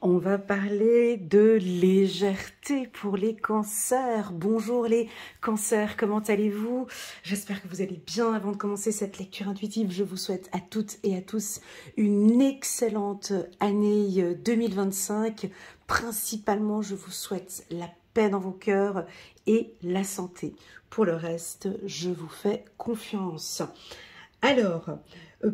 On va parler de légèreté pour les cancers. Bonjour les cancers, comment allez-vous? J'espère que vous allez bien. Avant de commencer cette lecture intuitive, je vous souhaite à toutes et à tous une excellente année 2025. Principalement, je vous souhaite la paix dans vos cœurs et la santé. Pour le reste, je vous fais confiance. Alors,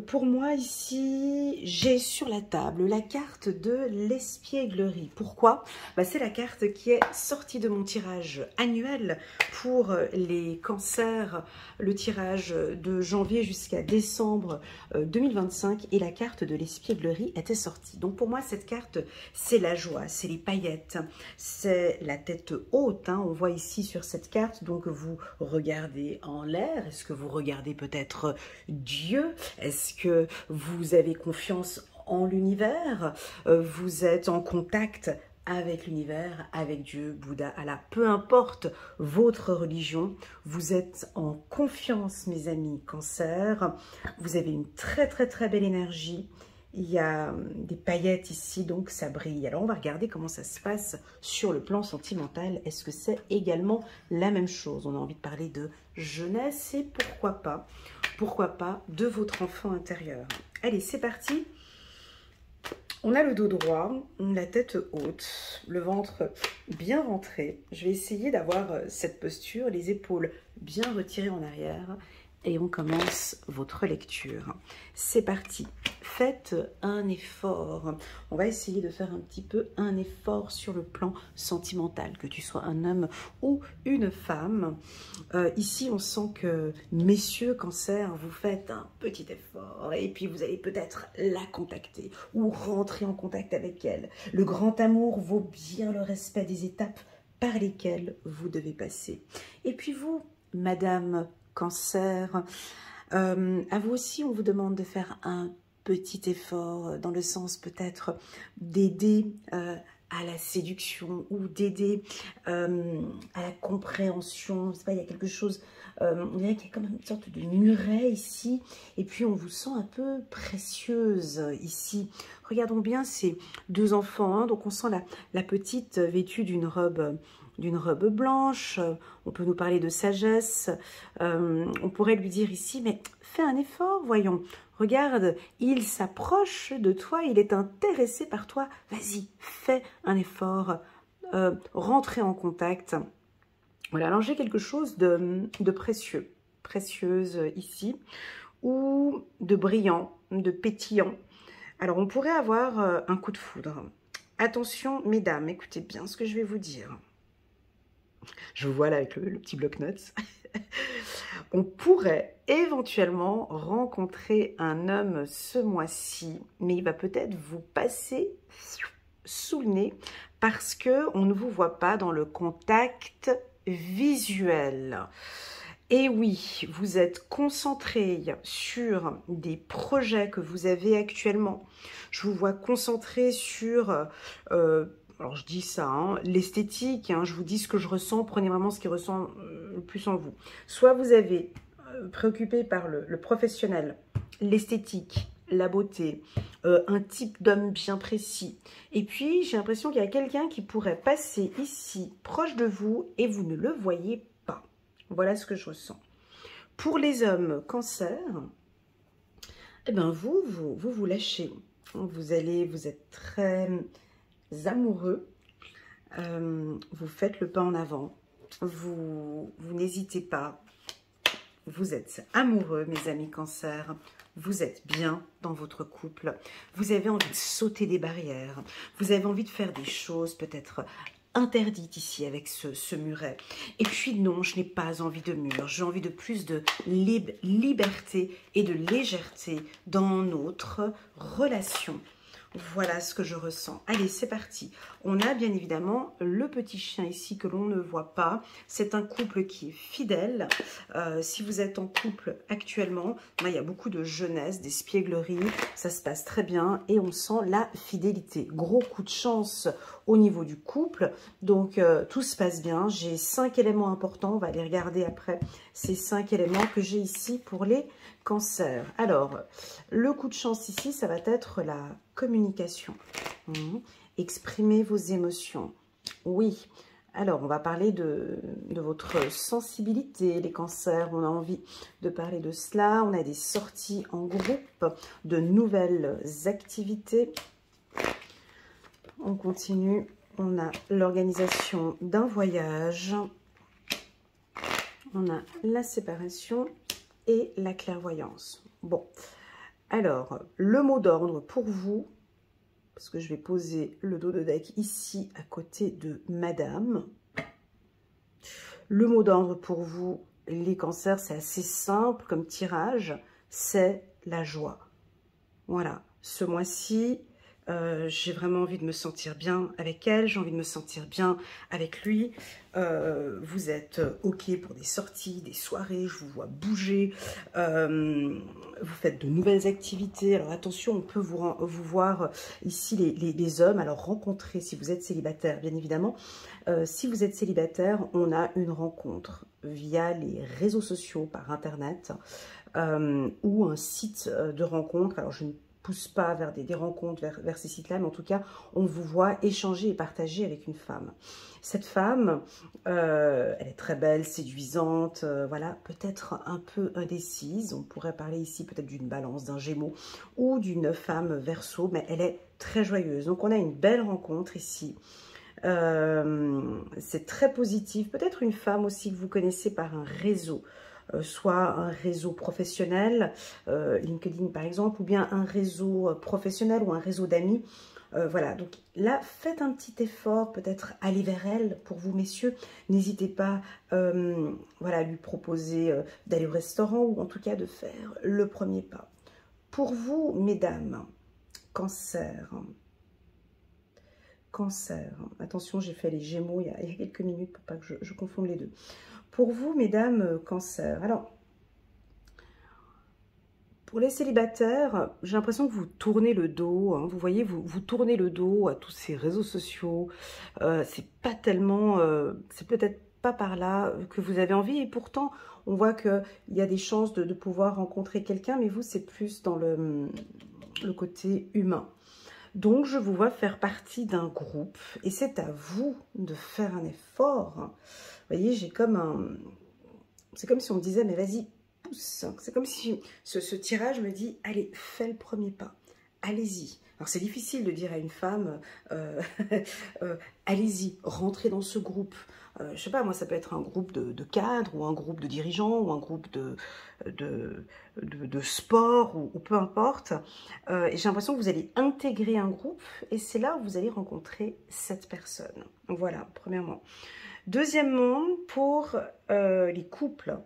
pour moi ici, j'ai sur la table la carte de l'espièglerie. Pourquoi? C'est la carte qui est sortie de mon tirage annuel pour les cancers, le tirage de janvier jusqu'à décembre 2025 et la carte de l'espièglerie était sortie. Donc pour moi, cette carte, c'est la joie, c'est les paillettes, c'est la tête haute. On voit ici sur cette carte, donc vous regardez en l'air. Est-ce que vous regardez peut-être Dieu? Est-ce que vous avez confiance en l'univers? Vous êtes en contact avec l'univers, avec Dieu, Bouddha, Allah, peu importe votre religion, vous êtes en confiance, mes amis Cancer. Vous avez une très belle énergie. Il y a des paillettes ici, donc ça brille. Alors on va regarder comment ça se passe sur le plan sentimental. Est-ce que c'est également la même chose? On a envie de parler de jeunesse et pourquoi pas de votre enfant intérieur. Allez, c'est parti. On a le dos droit, la tête haute, le ventre bien rentré. Je vais essayer d'avoir cette posture, les épaules bien retirées en arrière. Et on commence votre lecture. C'est parti. Faites un effort. On va essayer de faire un petit peu un effort sur le plan sentimental, que tu sois un homme ou une femme. Ici, on sent que, messieurs Cancer, vous faites un petit effort et puis vous allez peut-être la contacter ou rentrer en contact avec elle. Le grand amour vaut bien le respect des étapes par lesquelles vous devez passer. Et puis vous, Madame Cancer, à vous aussi, on vous demande de faire un petit effort dans le sens peut-être d'aider à la séduction ou d'aider à la compréhension. Je sais pas, il y a quelque chose, on dirait qu'il y a comme une sorte de muret ici, et puis on vous sent un peu précieuse ici. Regardons bien ces deux enfants, donc on sent la petite vêtue d'une robe blanche. On peut nous parler de sagesse. On pourrait lui dire ici, mais fais un effort, voyons. Regarde, il s'approche de toi, il est intéressé par toi. Vas-y, fais un effort. Rentrez en contact. Voilà, alors j'ai quelque chose de précieux, précieuse ici, ou de brillant, de pétillant. Alors, on pourrait avoir un coup de foudre. Attention, mesdames, écoutez bien ce que je vais vous dire. Je vous vois là avec le petit bloc-notes. On pourrait éventuellement rencontrer un homme ce mois-ci, mais il va peut-être vous passer sous le nez parce qu'on ne vous voit pas dans le contact visuel. Et oui, vous êtes concentré sur des projets que vous avez actuellement. Je vous vois concentré sur... alors je dis ça, l'esthétique, je vous dis ce que je ressens, prenez vraiment ce qui ressent le plus en vous. Soit vous avez préoccupé par le professionnel, l'esthétique, la beauté, un type d'homme bien précis. Et puis j'ai l'impression qu'il y a quelqu'un qui pourrait passer ici, proche de vous, et vous ne le voyez pas. Voilà ce que je ressens. Pour les hommes Cancer, eh ben vous lâchez. Vous êtes très amoureux, vous faites le pas en avant, vous n'hésitez pas, vous êtes amoureux, mes amis Cancer, vous êtes bien dans votre couple, vous avez envie de sauter des barrières, vous avez envie de faire des choses peut-être interdites ici avec ce muret. Et puis non, je n'ai pas envie de mur, j'ai envie de plus de liberté et de légèreté dans notre relation. Voilà ce que je ressens. Allez, c'est parti. On a bien évidemment le petit chien ici que l'on ne voit pas. C'est un couple qui est fidèle. Si vous êtes en couple actuellement, là, il y a beaucoup de jeunesse, d'espièglerie. Ça se passe très bien et on sent la fidélité. Gros coup de chance au niveau du couple. Donc, tout se passe bien. J'ai 5 éléments importants. On va les regarder après. Ces 5 éléments que j'ai ici pour les cancers. Alors, le coup de chance ici, ça va être la communication. Exprimez vos émotions. Oui. Alors, on va parler de votre sensibilité, les cancers. On a envie de parler de cela. On a des sorties en groupe, de nouvelles activités. On continue. On a l'organisation d'un voyage. On a la séparation et la clairvoyance. Bon, alors, le mot d'ordre pour vous, parce que je vais poser le dos de deck ici à côté de Madame. Le mot d'ordre pour vous, les cancers, c'est assez simple comme tirage, c'est la joie. Voilà, ce mois-ci, j'ai vraiment envie de me sentir bien avec elle, j'ai envie de me sentir bien avec lui. Vous êtes OK pour des sorties, des soirées, je vous vois bouger, vous faites de nouvelles activités. Alors attention, on peut vous voir ici les hommes, alors rencontrer si vous êtes célibataire, bien évidemment. Si vous êtes célibataire, on a une rencontre via les réseaux sociaux, par Internet, ou un site de rencontre. Alors je ne pousse pas vers des rencontres, vers ces sites-là, mais en tout cas, on vous voit échanger et partager avec une femme. Cette femme, elle est très belle, séduisante, voilà, peut-être un peu indécise. On pourrait parler ici peut-être d'une balance, d'un gémeaux ou d'une femme verseau, mais elle est très joyeuse. Donc, on a une belle rencontre ici. C'est très positif. Peut-être une femme aussi que vous connaissez par un réseau. Soit un réseau professionnel, LinkedIn par exemple, ou bien un réseau professionnel ou un réseau d'amis. Voilà, donc là, faites un petit effort, peut-être aller vers elle pour vous, messieurs. N'hésitez pas voilà, à lui proposer d'aller au restaurant ou en tout cas de faire le premier pas. Pour vous, mesdames, cancer. Cancer. Attention, j'ai fait les Gémeaux il y a quelques minutes pour pas que je confonde les deux. Pour vous, mesdames, cancer, alors, pour les célibataires, j'ai l'impression que vous tournez le dos, hein, vous voyez, vous tournez le dos à tous ces réseaux sociaux, c'est pas tellement, c'est peut-être pas par là que vous avez envie, et pourtant, on voit qu'il y a des chances de pouvoir rencontrer quelqu'un, mais vous, c'est plus dans le côté humain. Donc, je vous vois faire partie d'un groupe, et c'est à vous de faire un effort. Vous voyez, j'ai comme un... C'est comme si on me disait, mais vas-y, pousse. C'est comme si ce tirage me dit, allez, fais le premier pas. Allez-y. Alors, c'est difficile de dire à une femme, allez-y, rentrez dans ce groupe. Je sais pas, moi, ça peut être un groupe de cadres, ou un groupe de dirigeants, ou un groupe de sport, ou peu importe. Et j'ai l'impression que vous allez intégrer un groupe, et c'est là où vous allez rencontrer cette personne. Voilà, premièrement. Deuxièmement, pour les couples.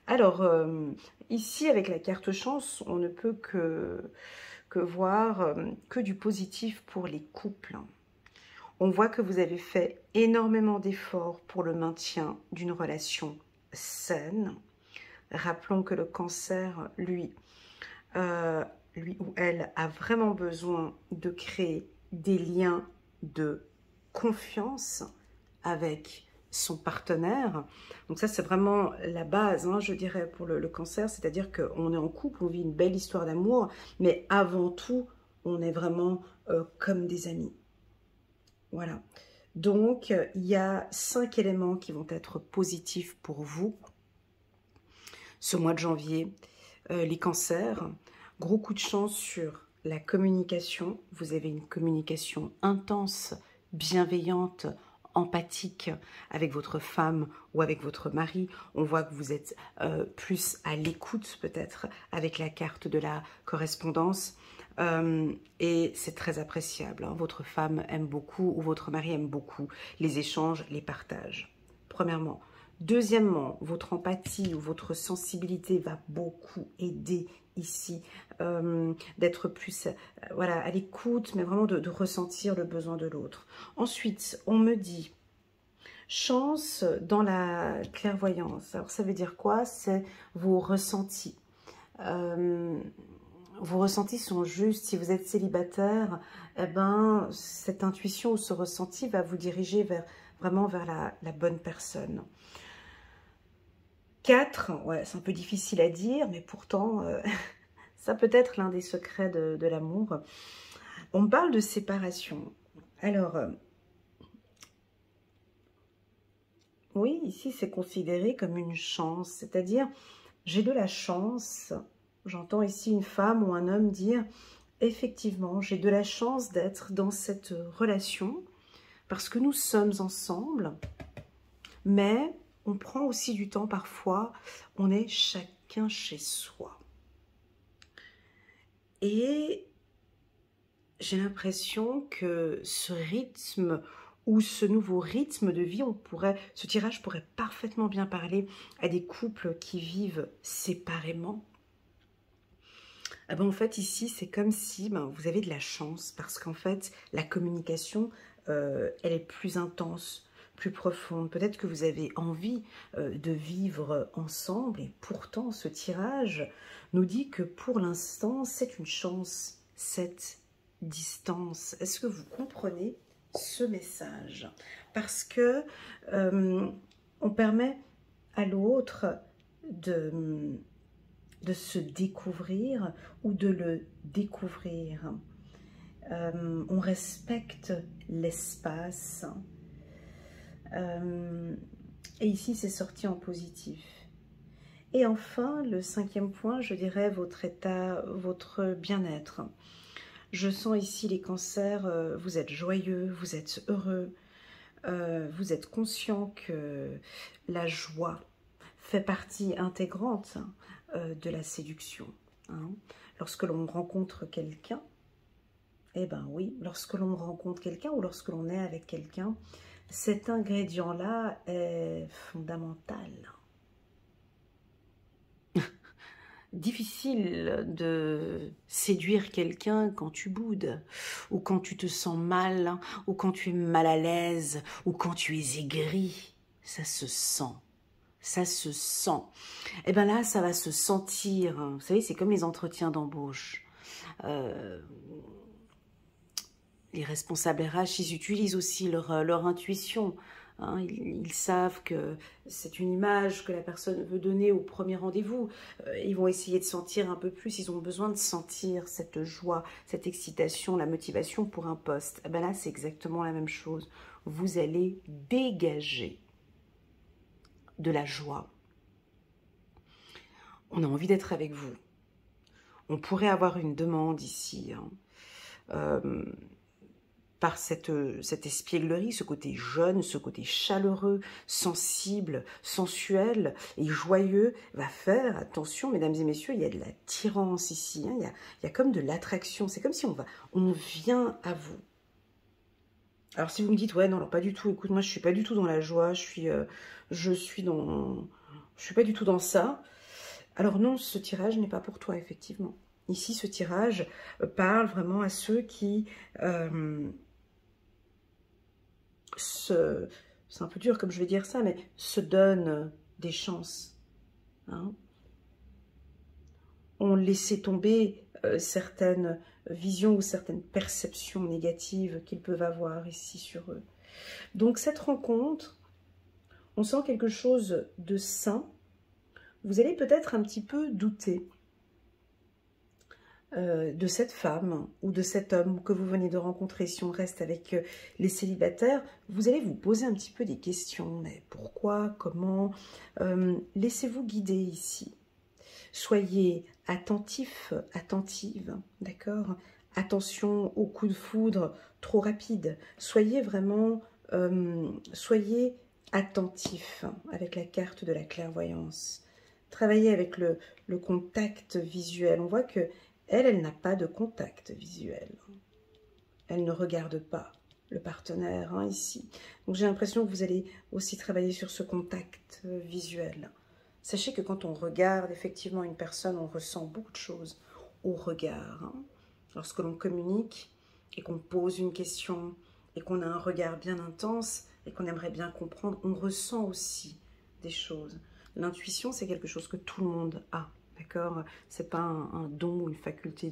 Alors, ici, avec la carte chance, on ne peut que voir que du positif pour les couples. On voit que vous avez fait énormément d'efforts pour le maintien d'une relation saine. Rappelons que le cancer, lui ou elle, a vraiment besoin de créer des liens de confiance avec son partenaire. Donc ça, c'est vraiment la base, hein, je dirais, pour le cancer. C'est-à-dire qu'on est en couple, on vit une belle histoire d'amour, mais avant tout, on est vraiment comme des amis. Voilà. Donc, il y a 5 éléments qui vont être positifs pour vous ce mois de janvier. Les cancers, gros coup de chance sur la communication. Vous avez une communication intense, bienveillante, empathique avec votre femme ou avec votre mari. On voit que vous êtes plus à l'écoute peut-être avec la carte de la correspondance. Et c'est très appréciable, hein. Votre femme aime beaucoup ou votre mari aime beaucoup les échanges, les partages, premièrement. Deuxièmement, votre empathie ou votre sensibilité va beaucoup aider ici, d'être plus voilà, à l'écoute, mais vraiment de ressentir le besoin de l'autre. Ensuite, on me dit chance dans la clairvoyance. Alors ça veut dire quoi? C'est vos ressentis. Vos ressentis sont justes. Si vous êtes célibataire, eh ben, cette intuition ou ce ressenti va vous diriger vraiment vers la bonne personne. 4, ouais, c'est un peu difficile à dire, mais pourtant, ça peut être l'un des secrets de l'amour. On me parle de séparation. Alors, oui, ici, c'est considéré comme une chance. C'est-à-dire, j'ai de la chance. J'entends ici une femme ou un homme dire, effectivement, j'ai de la chance d'être dans cette relation parce que nous sommes ensemble, mais on prend aussi du temps parfois, on est chacun chez soi. Et j'ai l'impression que ce rythme ou ce nouveau rythme de vie, ce tirage pourrait parfaitement bien parler à des couples qui vivent séparément. Ah ben en fait, ici, c'est comme si vous avez de la chance parce qu'en fait, la communication, elle est plus intense, plus profonde. Peut-être que vous avez envie de vivre ensemble et pourtant, ce tirage nous dit que pour l'instant, c'est une chance, cette distance. Est-ce que vous comprenez ce message? Parce que on permet à l'autre de se découvrir ou de le découvrir. On respecte l'espace. Et ici, c'est sorti en positif. Et enfin, le 5e point, je dirais votre état, votre bien-être. Je sens ici les cancers, vous êtes joyeux, vous êtes heureux, vous êtes conscient que la joie fait partie intégrante de la séduction. Hein. Lorsque l'on rencontre quelqu'un, eh ben oui, lorsque l'on rencontre quelqu'un ou lorsque l'on est avec quelqu'un, cet ingrédient-là est fondamental. Difficile de séduire quelqu'un quand tu boudes, ou quand tu te sens mal, ou quand tu es mal à l'aise, ou quand tu es aigri. Ça se sent. Ça se sent. Et bien là, ça va se sentir. Vous savez, c'est comme les entretiens d'embauche. Les responsables RH, ils utilisent aussi leur intuition. Hein, ils savent que c'est une image que la personne veut donner au premier rendez-vous. Ils vont essayer de sentir un peu plus. Ils ont besoin de sentir cette joie, cette excitation, la motivation pour un poste. Et bien là, c'est exactement la même chose. Vous allez dégager de la joie. On a envie d'être avec vous. On pourrait avoir une demande ici, hein, par cette espièglerie, ce côté jeune, ce côté chaleureux, sensible, sensuel et joyeux, va faire, attention mesdames et messieurs, il y a de l'attirance ici, hein, il y a comme de l'attraction, c'est comme si on vient à vous. Alors si vous me dites, ouais non, alors pas du tout, écoute, moi je suis pas du tout dans la joie, je suis pas du tout dans ça, alors non, ce tirage n'est pas pour toi, effectivement. Ici, ce tirage parle vraiment à ceux qui c'est un peu dur comme je vais dire ça, mais se donnent des chances. Hein. On laissait tomber certaines visions ou certaines perceptions négatives qu'ils peuvent avoir ici sur eux. Donc cette rencontre, on sent quelque chose de sain. Vous allez peut-être un petit peu douter de cette femme ou de cet homme que vous venez de rencontrer. Si on reste avec les célibataires, vous allez vous poser un petit peu des questions. Mais pourquoi? Comment? Laissez-vous guider ici. Soyez attentif, attentive, d'accord? Attention aux coups de foudre trop rapides. Soyez vraiment, soyez attentif avec la carte de la clairvoyance. Travaillez avec le contact visuel. On voit que elle n'a pas de contact visuel. Elle ne regarde pas le partenaire, hein, ici. Donc j'ai l'impression que vous allez aussi travailler sur ce contact visuel. Sachez que quand on regarde effectivement une personne, on ressent beaucoup de choses au regard. Hein. Lorsque l'on communique et qu'on pose une question et qu'on a un regard bien intense et qu'on aimerait bien comprendre, on ressent aussi des choses. L'intuition, c'est quelque chose que tout le monde a. D'accord? C'est pas un don ou une faculté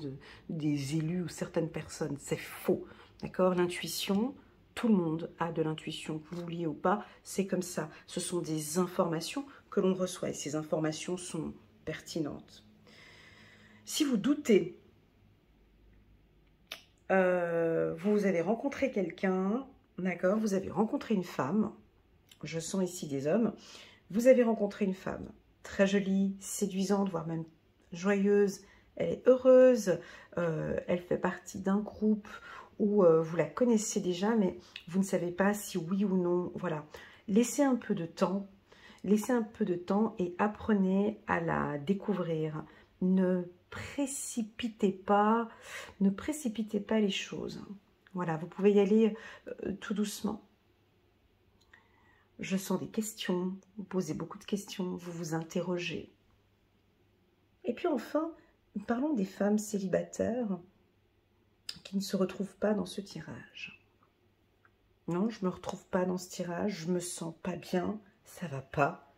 des élus ou certaines personnes. C'est faux. D'accord? L'intuition, tout le monde a de l'intuition. Que vous vouliez ou pas, c'est comme ça. Ce sont des informations que l'on reçoit et ces informations sont pertinentes. Si vous doutez vous avez rencontré quelqu'un, d'accord? Vous avez rencontré une femme. Je sens ici des hommes. Vous avez rencontré une femme très jolie, séduisante, voire même joyeuse. Elle est heureuse. Elle fait partie d'un groupe où vous la connaissez déjà, mais vous ne savez pas si oui ou non. Voilà. Laissez un peu de temps. Laissez un peu de temps et apprenez à la découvrir. Ne précipitez pas les choses. Voilà, vous pouvez y aller tout doucement. Je sens des questions, vous posez beaucoup de questions, vous vous interrogez. Et puis enfin, parlons des femmes célibataires qui ne se retrouvent pas dans ce tirage. Non, je ne me retrouve pas dans ce tirage, je me sens pas bien, ça va pas.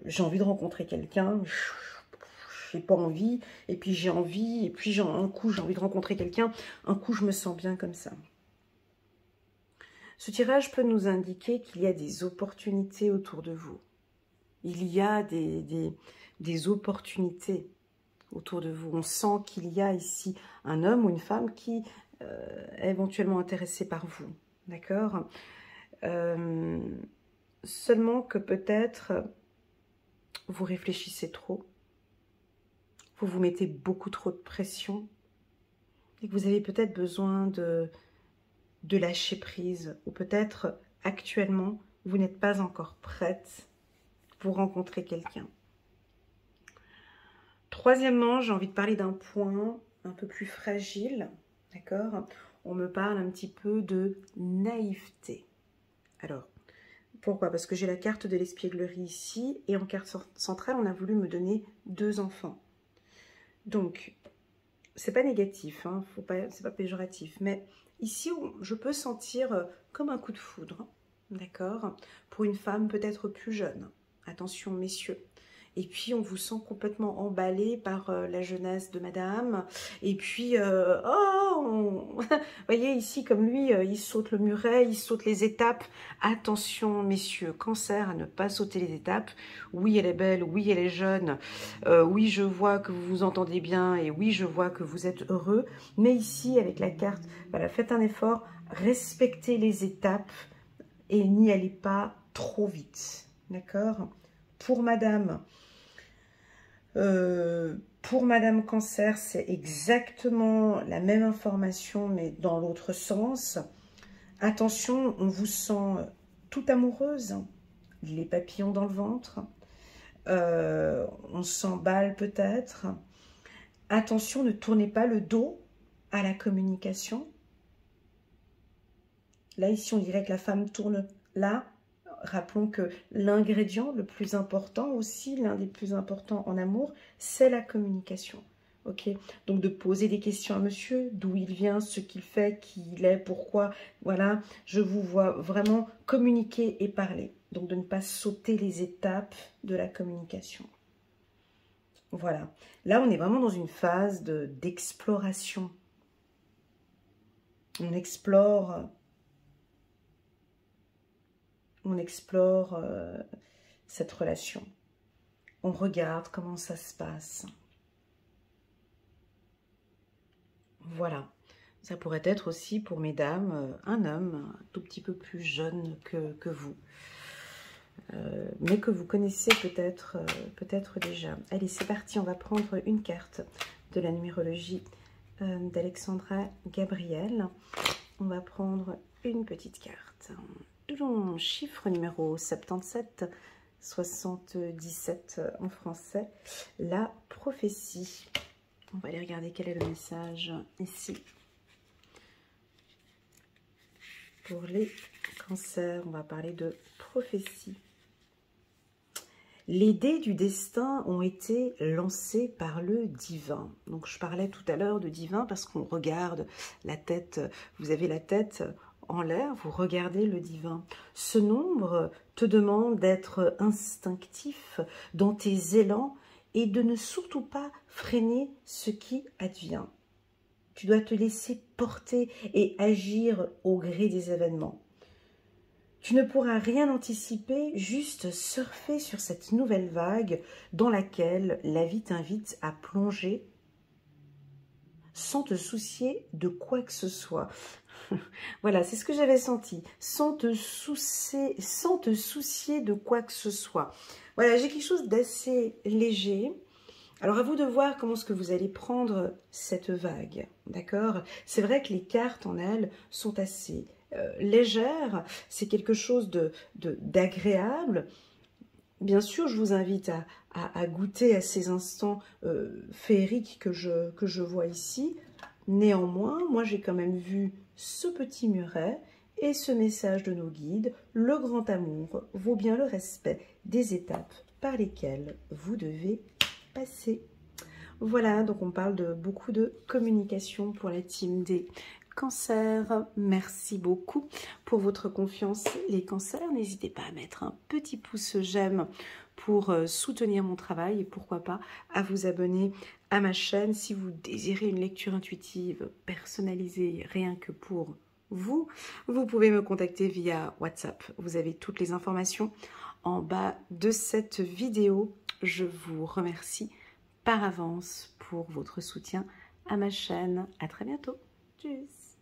J'ai envie de rencontrer quelqu'un, j'ai pas envie, et puis j'ai envie, et puis un coup j'ai envie de rencontrer quelqu'un, un coup je me sens bien comme ça. Ce tirage peut nous indiquer qu'il y a des opportunités autour de vous. Il y a des opportunités autour de vous. On sent qu'il y a ici un homme ou une femme qui est éventuellement intéressé par vous. D'accord? Seulement que peut-être vous réfléchissez trop. Vous vous mettez beaucoup trop de pression. Et que vous avez peut-être besoin de lâcher prise, ou peut-être actuellement vous n'êtes pas encore prête pour rencontrer quelqu'un. Troisièmement, j'ai envie de parler d'un point un peu plus fragile, d'accord? On me parle un petit peu de naïveté. Alors, pourquoi? Parce que j'ai la carte de l'espièglerie ici, et en carte centrale, on a voulu me donner 2 enfants. Donc, c'est pas négatif, hein, c'est pas péjoratif, mais ici, je peux sentir comme un coup de foudre, d'accord? Pour une femme peut-être plus jeune. Attention, messieurs. Et puis, on vous sent complètement emballé par la jeunesse de madame. Et puis, vous voyez, ici, comme lui, il saute le muret, il saute les étapes. Attention, messieurs, cancer, à ne pas sauter les étapes. Oui, elle est belle, oui, elle est jeune. Oui, je vois que vous vous entendez bien et oui, je vois que vous êtes heureux. Mais ici, avec la carte, voilà, faites un effort, respectez les étapes et n'y allez pas trop vite. D'accord? Pour madame... pour Madame Cancer, c'est exactement la même information, mais dans l'autre sens. Attention, on vous sent toute amoureuse, les papillons dans le ventre. On s'emballe peut-être. Attention, ne tournez pas le dos à la communication. Là, ici, on dirait que la femme tourne là. Rappelons que l'ingrédient le plus important aussi, l'un des plus importants en amour, c'est la communication. Ok, donc de poser des questions à monsieur, d'où il vient, ce qu'il fait, qui il est, pourquoi. Voilà, je vous vois vraiment communiquer et parler. Donc de ne pas sauter les étapes de la communication. Voilà, là on est vraiment dans une phase d'exploration. On explore cette relation. On regarde comment ça se passe. Voilà. Ça pourrait être aussi pour mesdames un homme un tout petit peu plus jeune que vous. Mais que vous connaissez peut-être déjà. Allez, c'est parti. On va prendre une carte de la numérologie d'Alexandra Gabriel. On va prendre une petite carte. Chiffre numéro 77, 77 en français, la prophétie. On va aller regarder quel est le message ici. Pour les cancers, on va parler de prophétie. Les dés du destin ont été lancés par le divin. Donc je parlais tout à l'heure de divin parce qu'on regarde la tête, vous avez la tête en l'air, vous regardez le divin. Ce nombre te demande d'être instinctif dans tes élans et de ne surtout pas freiner ce qui advient. Tu dois te laisser porter et agir au gré des événements. Tu ne pourras rien anticiper, juste surfer sur cette nouvelle vague dans laquelle la vie t'invite à plonger sans te soucier de quoi que ce soit. Voilà, c'est ce que j'avais senti, sans te soucier de quoi que ce soit. Voilà, j'ai quelque chose d'assez léger. Alors, à vous de voir comment est-ce que vous allez prendre cette vague, d'accord? C'est vrai que les cartes en elles sont assez légères, c'est quelque chose d'agréable. Bien sûr, je vous invite à goûter à ces instants féeriques que je vois ici. Néanmoins, moi j'ai quand même vu ce petit muret et ce message de nos guides. Le grand amour vaut bien le respect des étapes par lesquelles vous devez passer. Voilà, donc on parle de beaucoup de communication pour la team des cancers. Merci beaucoup pour votre confiance, les cancers. N'hésitez pas à mettre un petit pouce j'aime pour soutenir mon travail et pourquoi pas à vous abonner à ma chaîne si vous désirez une lecture intuitive personnalisée rien que pour vous. Vous pouvez me contacter via WhatsApp. Vous avez toutes les informations en bas de cette vidéo. Je vous remercie par avance pour votre soutien à ma chaîne. À très bientôt. Tchuss.